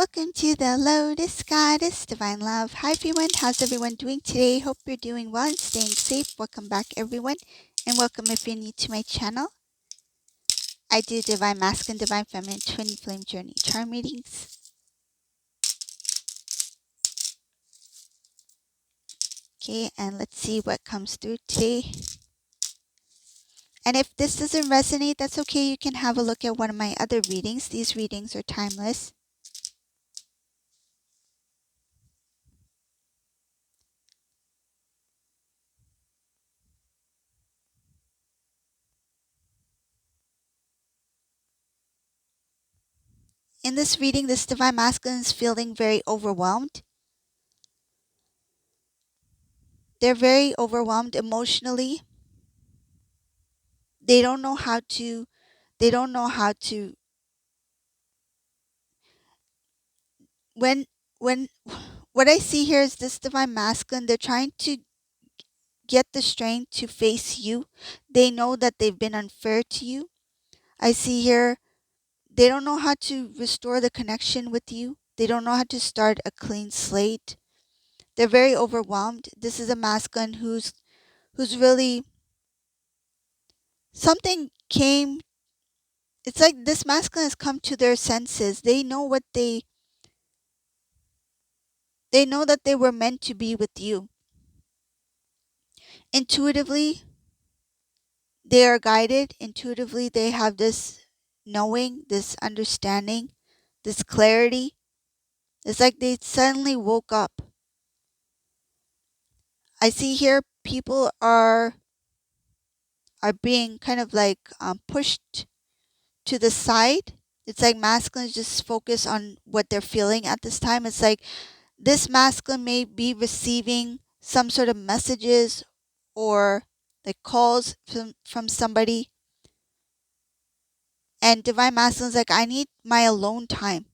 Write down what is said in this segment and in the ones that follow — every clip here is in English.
Welcome to the Lotus Goddess Divine Love. Hi everyone, how's everyone doing today? Hope you're doing well and staying safe. Welcome back everyone, and welcome if you're new to my channel. I do Divine Masculine, Divine Feminine, Twin Flame Journey charm readings. Okay, and let's see what comes through today. And if this doesn't resonate, that's okay. You can have a look at one of my other readings. These readings are timeless. In this reading, this Divine Masculine is feeling very overwhelmed. They're very overwhelmed emotionally. They don't know how to when when what I see here is this Divine Masculine, they're trying to get the strength to face you. They know that they've been unfair to you. I see here they don't know how to restore the connection with you. They don't know how to start a clean slate. They're very overwhelmed. This is a masculine who's really something came. It's like this masculine has come to their senses. They know they know that they were meant to be with you. Intuitively, they are guided. Intuitively, they have this knowing, this understanding, this clarity. It's like they suddenly woke up. I see here people are being kind of like pushed to the side. It's like masculines just focus on what they're feeling at this time. It's like this masculine may be receiving some sort of messages or like calls from somebody, and divine masculine's like, I need my alone time,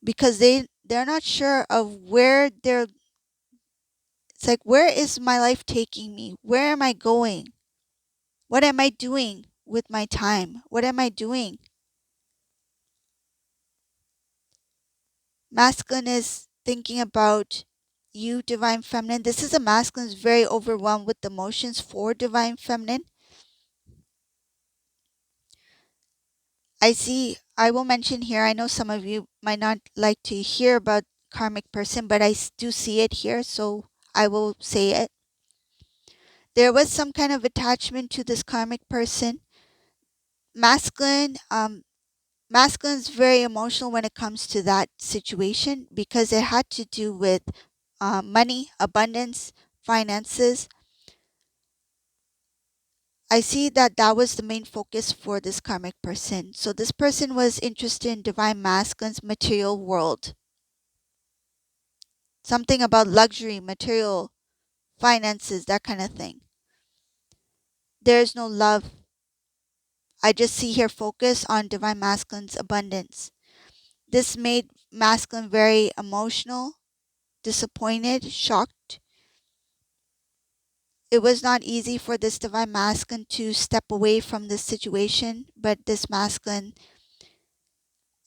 because they're not sure of where they're. It's like, where is my life taking me? Where am I going? What am I doing with my time? What am I doing? Masculine is thinking about you, divine feminine. This is a masculine who's very overwhelmed with emotions for divine feminine. I will mention here, I know some of you might not like to hear about karmic person, but I do see it here, so I will say it. There was some kind of attachment to this karmic person. Masculine, masculine is very emotional when it comes to that situation, because it had to do with money, abundance, finances. I see that that was the main focus for this karmic person. So this person was interested in divine masculine's material world. Something about luxury, material, finances, that kind of thing. There's no love. I just see here focus on divine masculine's abundance. This made masculine very emotional, disappointed, shocked. It was not easy for this divine masculine to step away from this situation, but this masculine,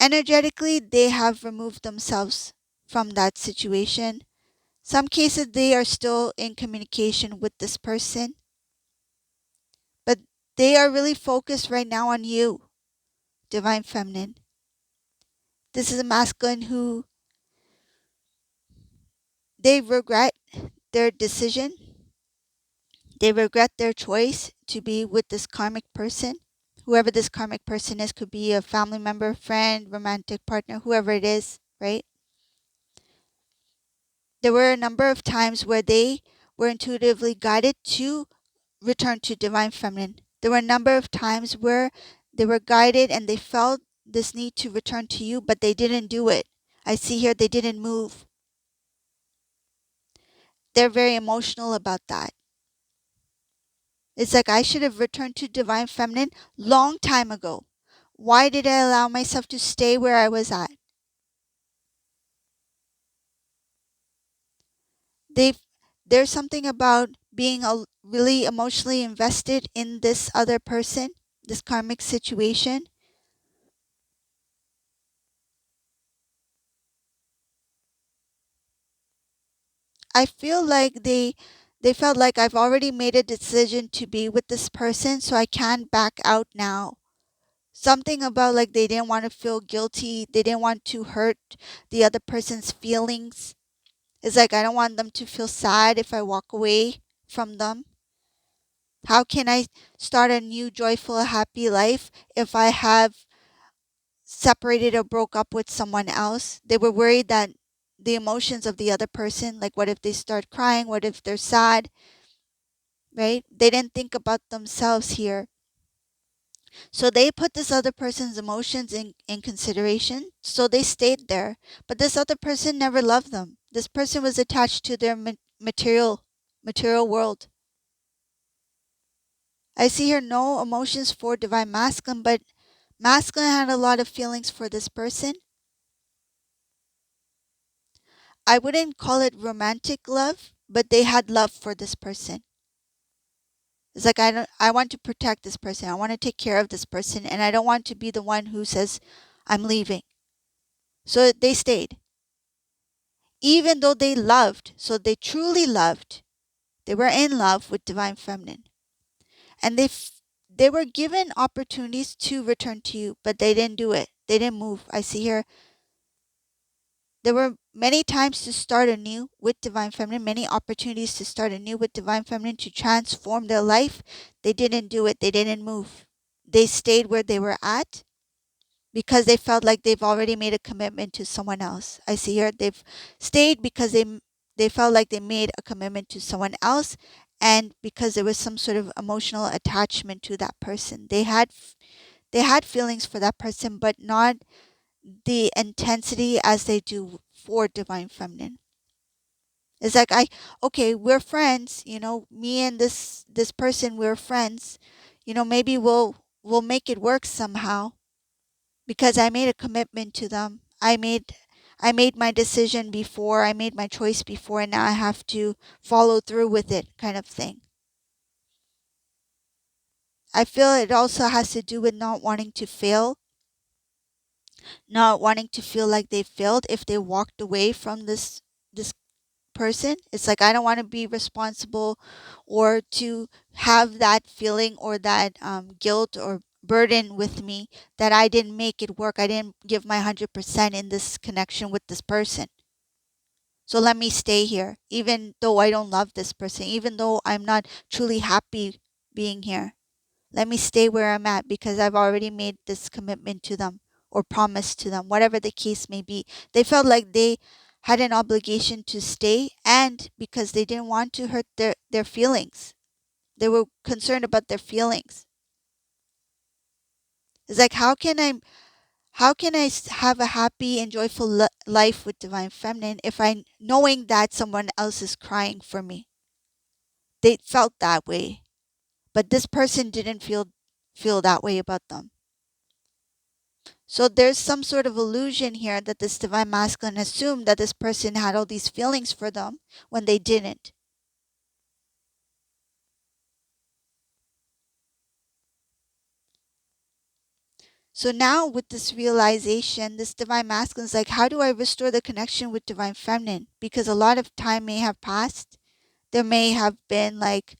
energetically, they have removed themselves from that situation. Some cases they are still in communication with this person, but they are really focused right now on you, divine feminine. This is a masculine who they regret their decision. They regret their choice to be with this karmic person. Whoever this karmic person is, could be a family member, friend, romantic partner, whoever it is, right? There were a number of times where they were intuitively guided to return to divine feminine. There were a number of times where they were guided and they felt this need to return to you, but they didn't do it. I see here they didn't move. They're very emotional about that. It's like, I should have returned to divine feminine long time ago. Why did I allow myself to stay where I was at? They've There's something about being really emotionally invested in this other person, this karmic situation. I feel like they felt like I've already made a decision to be with this person, so I can't back out now. Something about like they didn't want to feel guilty, they didn't want to hurt the other person's feelings. It's like I don't want them to feel sad if I walk away from them. How can I start a new joyful happy life if I have separated or broke up with someone else? They were worried that the emotions of the other person, like what if they start crying, what if they're sad, right? They didn't think about themselves here. So they put this other person's emotions in consideration. So they stayed there. But this other person never loved them. This person was attached to their material world. I see here no emotions for divine masculine, but masculine had a lot of feelings for this person. I wouldn't call it romantic love, but they had love for this person. It's like I want to protect this person. I want to take care of this person, and I don't want to be the one who says I'm leaving. So they stayed. Even though they loved, so they truly loved. They were in love with divine feminine. And they were given opportunities to return to you, but they didn't do it. They didn't move. I see here there were many times to start anew with divine feminine, many opportunities to start anew with divine feminine to transform their life. They didn't do it. They didn't move. They stayed where they were at because they felt like they've already made a commitment to someone else. I see here they've stayed because they felt like they made a commitment to someone else, and because there was some sort of emotional attachment to that person. They had feelings for that person, but not the intensity as they do for divine feminine. It's like okay, we're friends, me and this person, we're friends. Maybe we'll make it work somehow because I made a commitment to them. I made my decision before, I made my choice before, and now I have to follow through with it, kind of thing. I feel it also has to do with not wanting to fail, not wanting to feel like they failed if they walked away from this person. It's like I don't want to be responsible or to have that feeling or that guilt or burden with me that I didn't make it work. I didn't give my 100% in this connection with this person. So let me stay here, even though I don't love this person, even though I'm not truly happy being here. Let me stay where I'm at because I've already made this commitment to them or promise to them, whatever the case may be. They felt like they had an obligation to stay, and because they didn't want to hurt their feelings. They were concerned about their feelings. It's like how can I have a happy and joyful life with divine feminine if I knowing that someone else is crying for me? They felt that way, but this person didn't feel that way about them. So there's some sort of illusion here that this divine masculine assumed that this person had all these feelings for them when they didn't. So now with this realization, this divine masculine is like, how do I restore the connection with divine feminine? Because a lot of time may have passed. There may have been like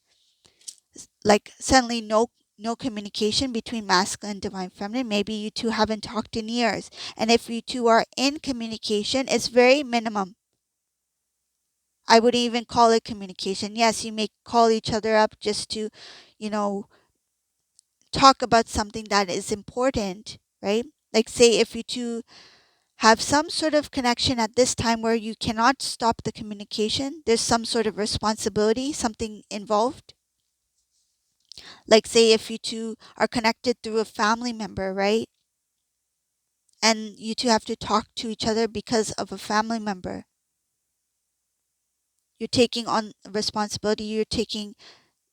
suddenly no communication between masculine and divine feminine. Maybe you two haven't talked in years. And if you two are in communication, it's very minimum. I wouldn't even call it communication. Yes, you may call each other up just to, you know, talk about something that is important, right? Like, say, if you two have some sort of connection at this time where you cannot stop the communication, there's some sort of responsibility, something involved. Like, say, if you two are connected through a family member, right? And you two have to talk to each other because of a family member. You're taking on responsibility, you're taking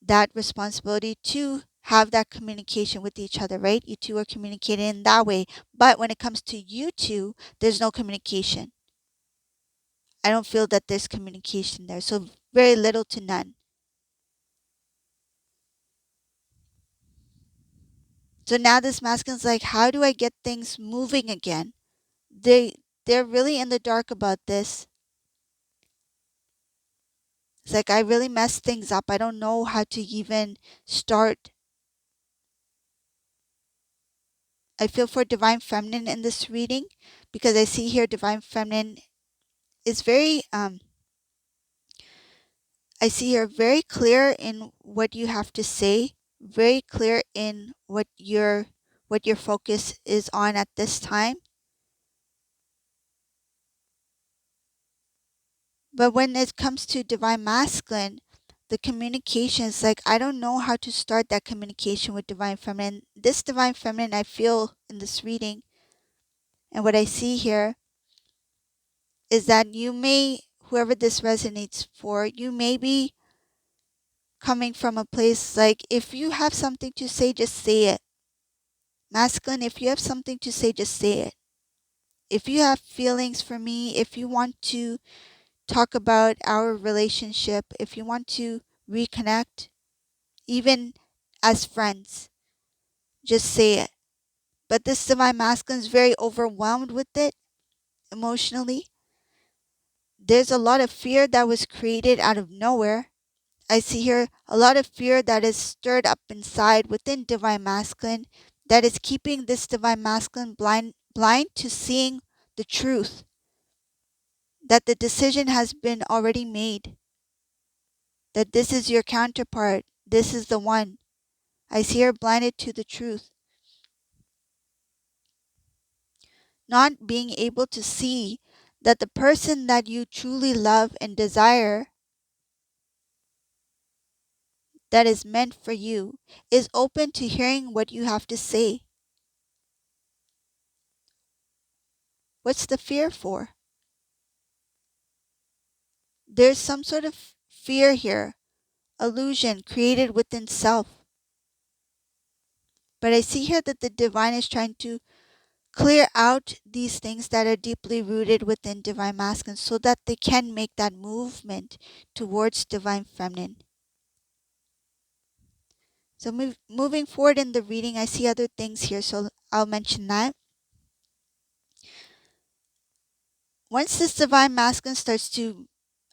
that responsibility to have that communication with each other, right? You two are communicating in that way. But when it comes to you two, there's no communication. I don't feel that there's communication there. So very little to none. So now this masculine's like, how do I get things moving again? They're really in the dark about this. It's like I really messed things up. I don't know how to even start. I feel for Divine Feminine in this reading because I see here Divine Feminine is very I see here very clear in what you have to say, very clear in what your focus is on at this time. But when it comes to Divine Masculine, the communication is like I don't know how to start that communication with Divine Feminine. This Divine Feminine I feel in this reading and what I see here is that you may, whoever this resonates for, you may be coming from a place like if you have something to say, just say it. Masculine, if you have something to say, just say it. If you have feelings for me, if you want to talk about our relationship, if you want to reconnect, even as friends, just say it. But this Divine Masculine is very overwhelmed with it emotionally. There's a lot of fear that was created out of nowhere. I see here a lot of fear that is stirred up inside within Divine Masculine that is keeping this Divine Masculine blind to seeing the truth, that the decision has been already made, that this is your counterpart, this is the one. I see her blinded to the truth, not being able to see that the person that you truly love and desire, that is meant for you, is open to hearing what you have to say. What's the fear for? There's some sort of fear here, illusion created within self. But I see here that the divine is trying to clear out these things that are deeply rooted within Divine Masculine so that they can make that movement towards Divine Feminine. So moving forward in the reading, I see other things here, so I'll mention that. Once this Divine Masculine starts to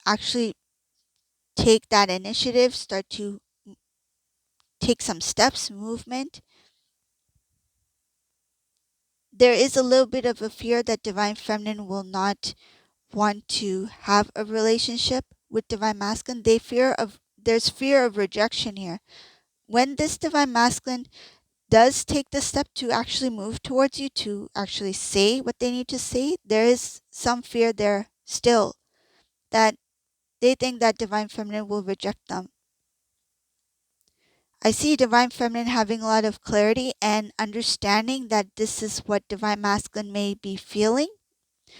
actually take that initiative, start to take some steps, movement, there is a little bit of a fear that Divine Feminine will not want to have a relationship with Divine Masculine. There's fear of rejection here. When this Divine Masculine does take the step to actually move towards you, to actually say what they need to say, there is some fear there still that they think that Divine Feminine will reject them. I see Divine Feminine having a lot of clarity and understanding that this is what Divine Masculine may be feeling.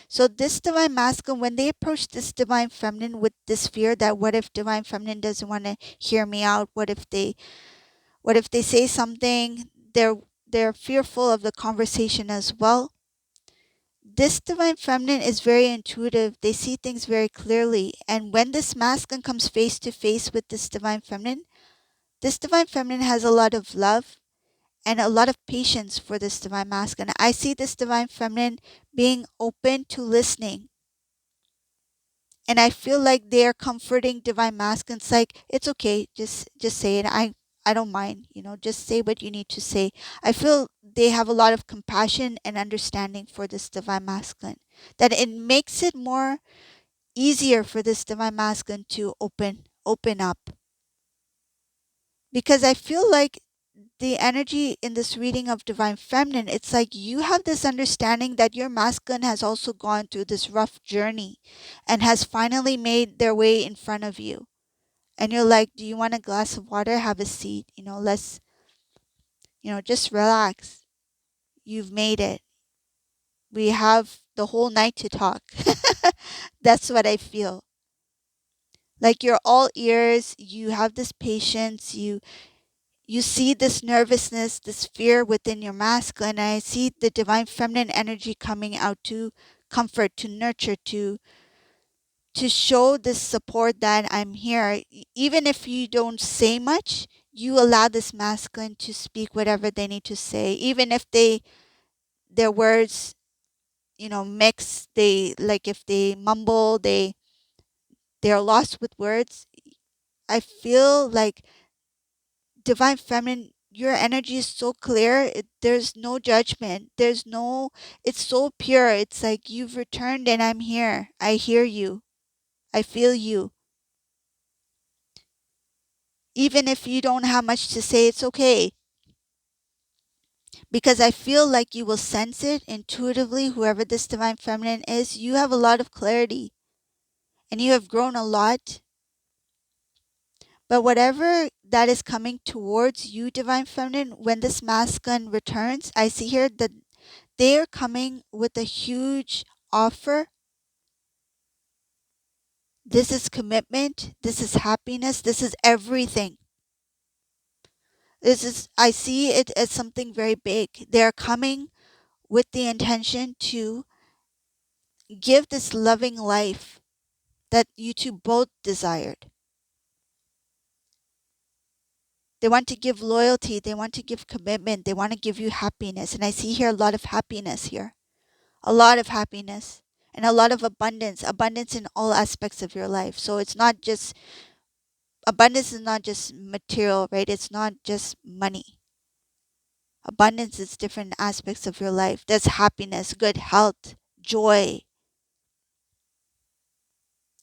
So this Divine Masculine, when they approach this Divine Feminine with this fear that what if Divine Feminine doesn't want to hear me out? What if they say something? They're fearful of the conversation as well. This Divine Feminine is very intuitive. They see things very clearly. And when this masculine comes face to face with this Divine Feminine has a lot of love and a lot of patience for this Divine Masculine. I see this Divine Feminine being open to listening. And I feel like they're comforting Divine Masculine. It's like, it's okay, just say it. I don't mind, just say what you need to say. I feel they have a lot of compassion and understanding for this Divine Masculine. That it makes it more easier for this Divine Masculine to open up. Because I feel like the energy in this reading of Divine Feminine, it's like you have this understanding that your masculine has also gone through this rough journey and has finally made their way in front of you. And you're like, do you want a glass of water? Have a seat. Let's, just relax. You've made it. We have the whole night to talk. That's what I feel. Like you're all ears. You have this patience. You see this nervousness, this fear within your masculine, and I see the Divine Feminine energy coming out to comfort, to nurture, to show this support that I'm here. Even if you don't say much, you allow this masculine to speak whatever they need to say. Even if their words, mix, if they mumble, they're lost with words, I feel like divine feminine, your energy is so clear. There's no judgment. It's so pure. It's like you've returned and I'm here. I hear you. I feel you. Even if you don't have much to say, it's okay. Because I feel like you will sense it intuitively, whoever this divine feminine is. You have a lot of clarity and you have grown a lot. But whatever that is coming towards you, divine feminine, when this masculine returns, I see here that they are coming with a huge offer. This is commitment. This is happiness. This is everything. I see it as something very big. They're coming with the intention to give this loving life that you two both desired. They want to give loyalty. They want to give commitment. They want to give you happiness. And I see here a lot of happiness here. A lot of happiness and a lot of abundance in all aspects of your life. So it's not just abundance is not just material, right? It's not just money. Abundance is different aspects of your life. There's happiness, good health, joy,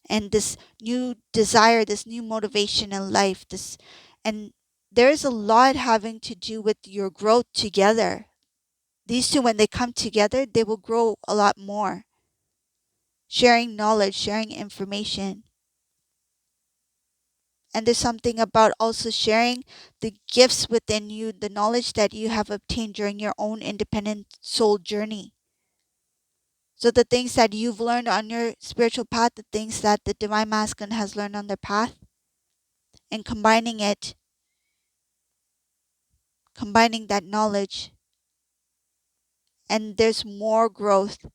and this new desire, this new motivation in life. And there's a lot having to do with your growth together. These two, when they come together, they will grow a lot more. Sharing knowledge, sharing information. And there's something about also sharing the gifts within you, the knowledge that you have obtained during your own independent soul journey. So the things that you've learned on your spiritual path, the things that the divine masculine has learned on their path, and combining that knowledge, and there's more growth.